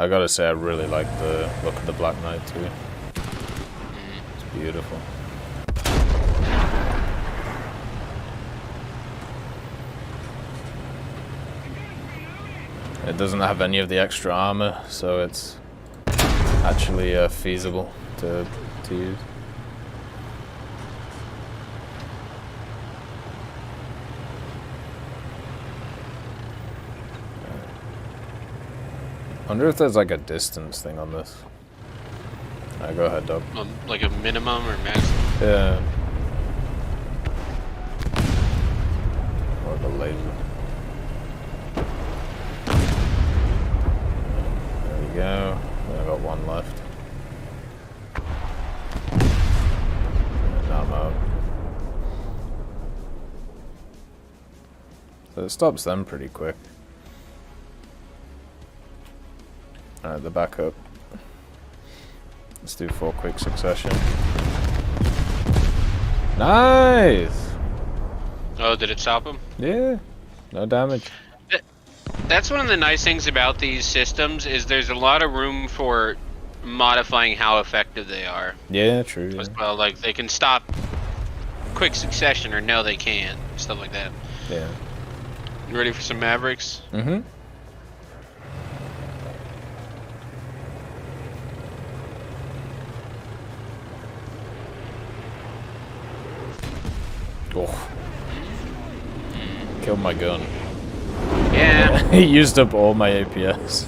I gotta say, I really like the look of the Black Knight too. It's beautiful. It doesn't have any of the extra armor, so it's actually feasible to use. I wonder if there's like a distance thing on this. Alright, go ahead, Doug. Like a minimum or maximum? Yeah. Or the laser. There we go. Then I got one left. And now I'm out. So it stops them pretty quick. Alright, the backup. Let's do 4 quick succession. Nice! Oh, did it stop him? Yeah, no damage. That's one of the nice things about these systems is there's a lot of room for modifying how effective they are. Yeah, true. Yeah. As well, like they can stop quick succession or no they can't. Stuff like that. Yeah. You ready for some Mavericks? Mm-hmm. Oh. Killed my gun. Yeah. He used up all my APS.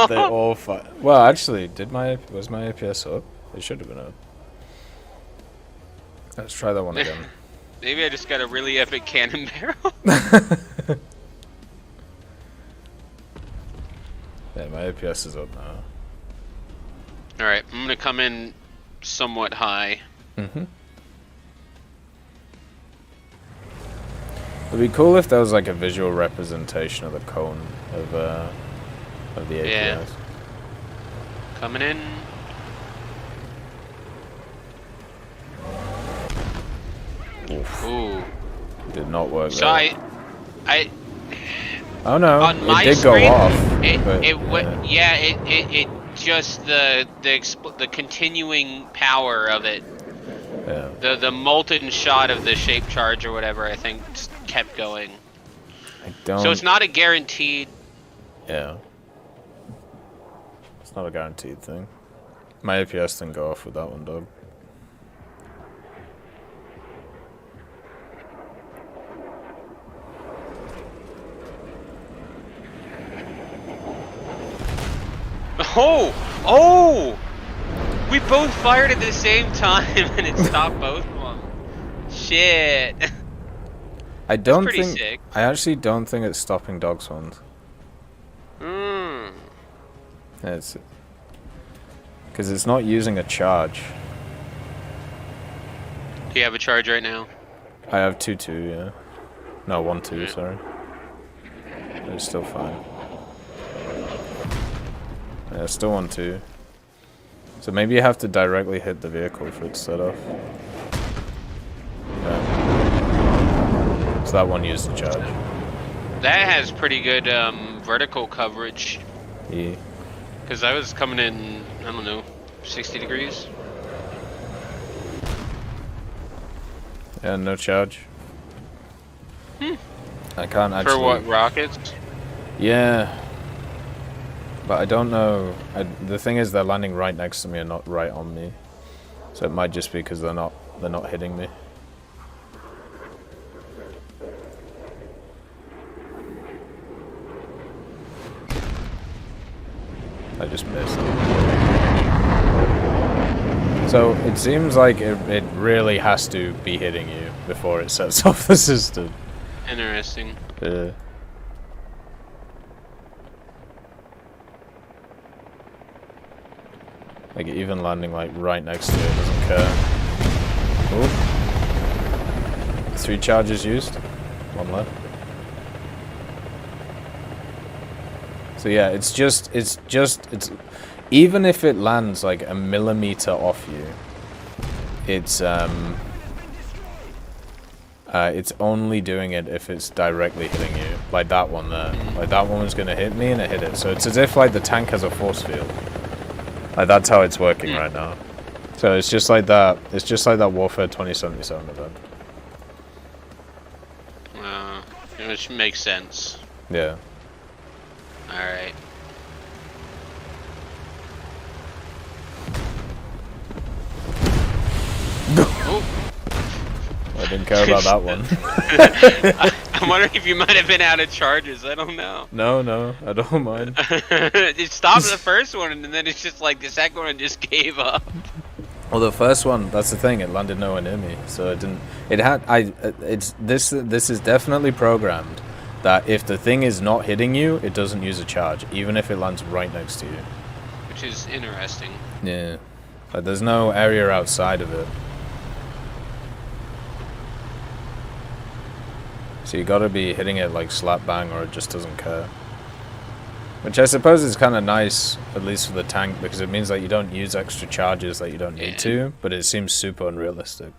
They all well, actually, was my APS up? It should have been up. Let's try that one again. Maybe I just got a really epic cannon barrel. Yeah, my APS is up now. Alright, I'm gonna come in somewhat high. Mm-hmm. It'd be cool if there was like a visual representation of the cone of the APS. Yeah. Coming in. Oof. Ooh. Did not work. So there. I Oh no! on my it did screen, go off. it just the continuing power of it. Yeah. The molten shot of the shape charge or whatever I think just kept going. I don't. So it's not a guaranteed. Yeah. It's not a guaranteed thing. My APS didn't go off with that one, dog. Oh! Oh! We both fired at the same time and it stopped both of them. Shit. I don't pretty think. sick. I actually don't think it's stopping dog swans. Hmm. It's because it's not using a charge. Do you have a charge right now? I have 2-2, yeah. No, 1-2, sorry. It's still fine. Yeah, still 1-2. So maybe you have to directly hit the vehicle for it to set off. Yeah. So that one used a charge. That has pretty good vertical coverage. Yeah. Because I was coming in, I don't know, 60 degrees. Yeah, no charge. Hmm. I can't actually... For what, rockets? Yeah. But I don't know. The thing is, they're landing right next to me and not right on me. So it might just be because they're not hitting me. I just missed. So it seems like it really has to be hitting you before it sets off the system. Interesting. Yeah. Like even landing like right next to it doesn't care. Ooh. 3 charges used. 1 left. So yeah, it's even if it lands like a millimeter off you, it's It's only doing it if it's directly hitting you, like that one there. Like that one was gonna hit me and it hit it. So it's as if like the tank has a force field. Like that's how it's working right now. So it's just like that. It's just like that Warfare 2077 event. Which makes sense. Yeah. All right. Oh. I didn't care about that one. I'm wondering if you might have been out of charges. I don't know. No, I don't mind. It stopped the first one, and then it's just like the second one just gave up. Well, the first one, that's the thing. It landed nowhere near me, so it didn't. It had. It's this. This is definitely programmed that if the thing is not hitting you, it doesn't use a charge, even if it lands right next to you. Which is interesting. Yeah, but there's no area outside of it. So you gotta be hitting it like slap bang, or it just doesn't care. Which I suppose is kind of nice, at least for the tank, because it means that you don't use extra charges that you don't need to, but it seems super unrealistic.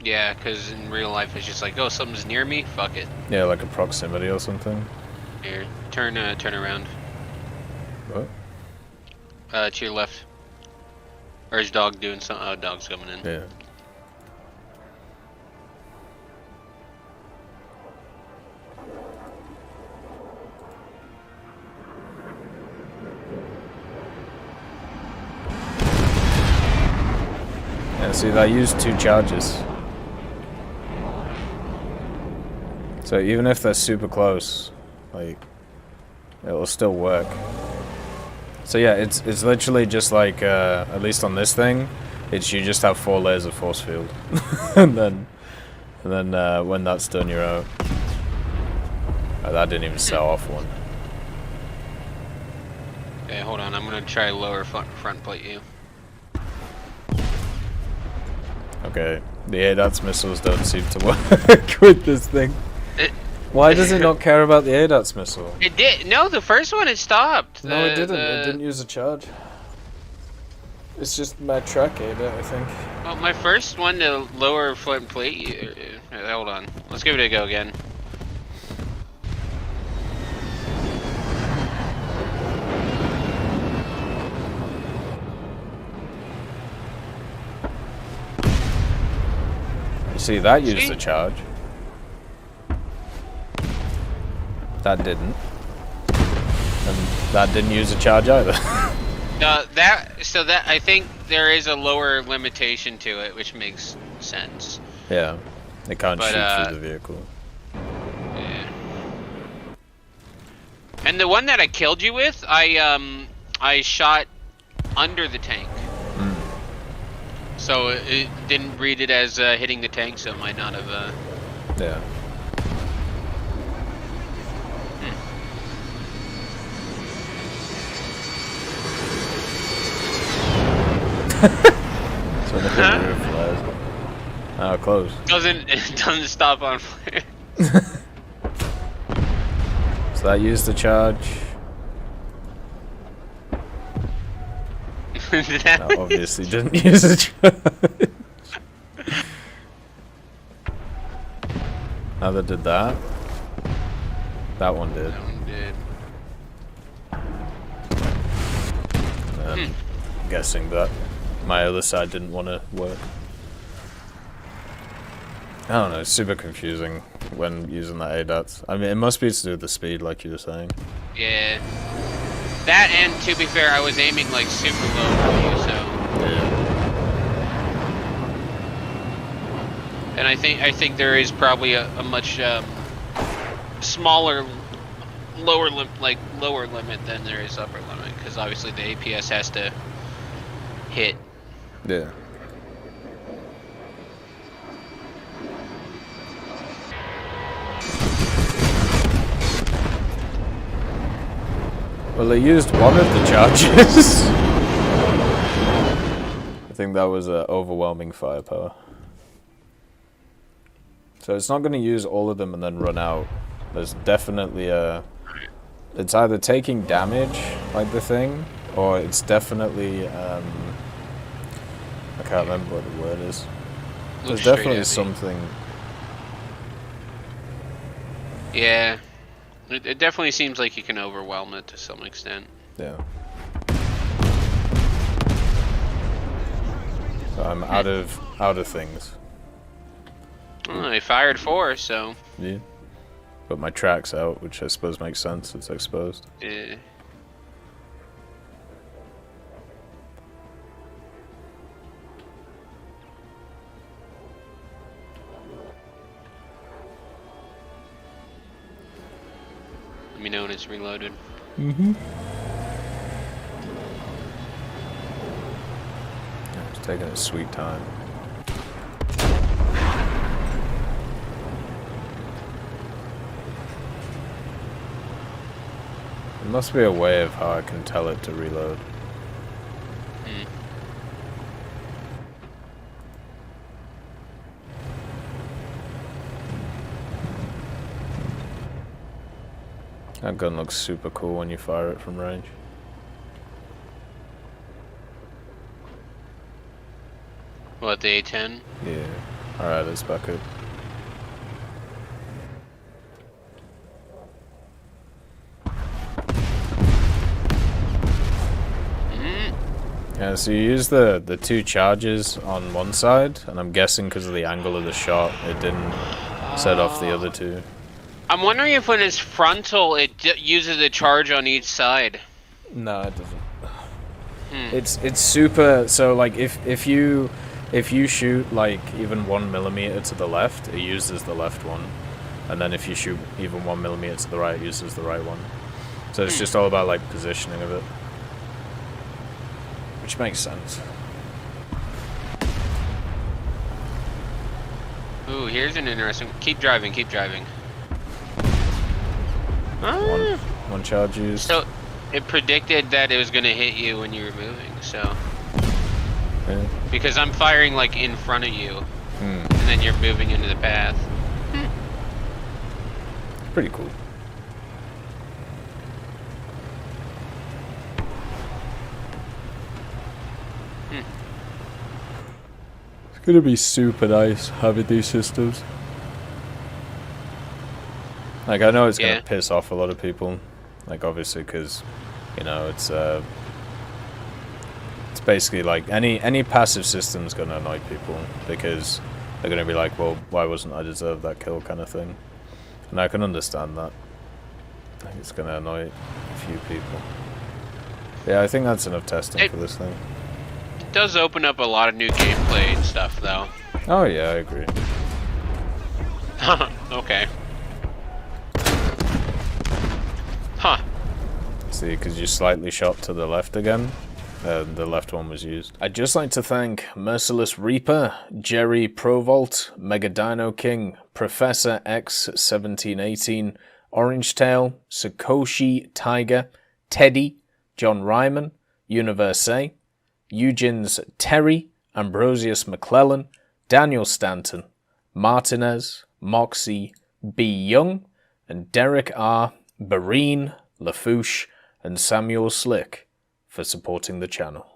Yeah, because in real life it's just like, oh, something's near me, fuck it. Yeah, like a proximity or something. Here, turn around. What? To your left. Or is dog doing something? Oh, dog's coming in. Yeah. Yeah, see, that used 2 charges. So even if they're super close, like, it'll still work. So yeah, it's literally just like, at least on this thing, it's you just have 4 layers of force field. and then when that's done, you're out. Oh, that didn't even set off one. Okay, hold on, I'm gonna try lower front plate you. Okay, the ADATS missiles don't seem to work with this thing. Why does it not care about the ADATS missile? It did. No, the first one it stopped. No, it didn't. It didn't use a charge. It's just my track ADAT, I think. Well, my first one to lower front plate. Hold on. Let's give it a go again. See, that used a charge. That didn't. And that didn't use a charge either. That I think there is a lower limitation to it, which makes sense. Yeah. It can't shoot through the vehicle. Yeah. And the one that I killed you with, I shot under the tank. So it didn't read it as hitting the tank, so it might not have. Yeah. So the roof flies. Oh, close. It doesn't stop on flare. So that used the charge. That obviously didn't use a charge. Now that did that. That one did. That one did. And I'm guessing that my other side didn't want to work. I don't know, it's super confusing when using that ADATS. I mean, it must be to do with the speed, like you were saying. Yeah. That, and to be fair, I was aiming like super low for you, so. Yeah. And I think there is probably a much smaller, lower limit than there is upper limit, because obviously the APS has to hit. Yeah. Well, they used one of the charges. I think that was overwhelming firepower. So it's not going to use all of them and then run out. There's definitely a... It's either taking damage, like the thing, or it's definitely... I can't remember what the word is. There's definitely something... Yeah. It definitely seems like you can overwhelm it to some extent. Yeah. So I'm out of things. Well, they fired 4, so... Yeah. But my track's out, which I suppose makes sense. It's exposed. Yeah. Let me know when it's reloaded. Mm-hmm. It's taking its sweet time. There must be a way of how I can tell it to reload. That gun looks super cool when you fire it from range. What, the A10? Yeah. Alright, let's back up. Yeah, so you use the 2 charges on one side, and I'm guessing because of the angle of the shot, it didn't set off the other 2. I'm wondering if when it's frontal, it uses a charge on each side. No, it doesn't. It's super. So like if you shoot like even 1 millimeter to the left, it uses the left one, and then if you shoot even 1 millimeter to the right, it uses the right one. So it's just all about like positioning of it, which makes sense. Ooh, here's an interesting. Keep driving. Keep driving. One charge used. So, it predicted that it was going to hit you when you were moving, so... Yeah. Because I'm firing, like, in front of you, and then you're moving into the path. Pretty cool. It's gonna be super nice having these systems. Like, I know it's gonna piss off a lot of people, like, obviously, because, you know, it's basically like any passive system's gonna annoy people, because they're gonna be like, well, why wasn't I deserve that kill kind of thing, and I can understand that. I think it's gonna annoy a few people. Yeah, I think that's enough testing for this thing. It does open up a lot of new gameplay and stuff, though. Oh yeah, I agree. Okay. Huh. See, because you slightly shot to the left again. The left one was used. I'd just like to thank Merciless Reaper, Jerry Provolt, Mega Dino King, Professor X1718, Orange Tail, Sakoshi Tiger, Teddy, John Ryman, Universe, Eugen's Terry, Ambrosius McClellan, Daniel Stanton, Martinez, Moxie, B. Young, and Derek R. Barine, Lafouche, and Samuel Slick for supporting the channel.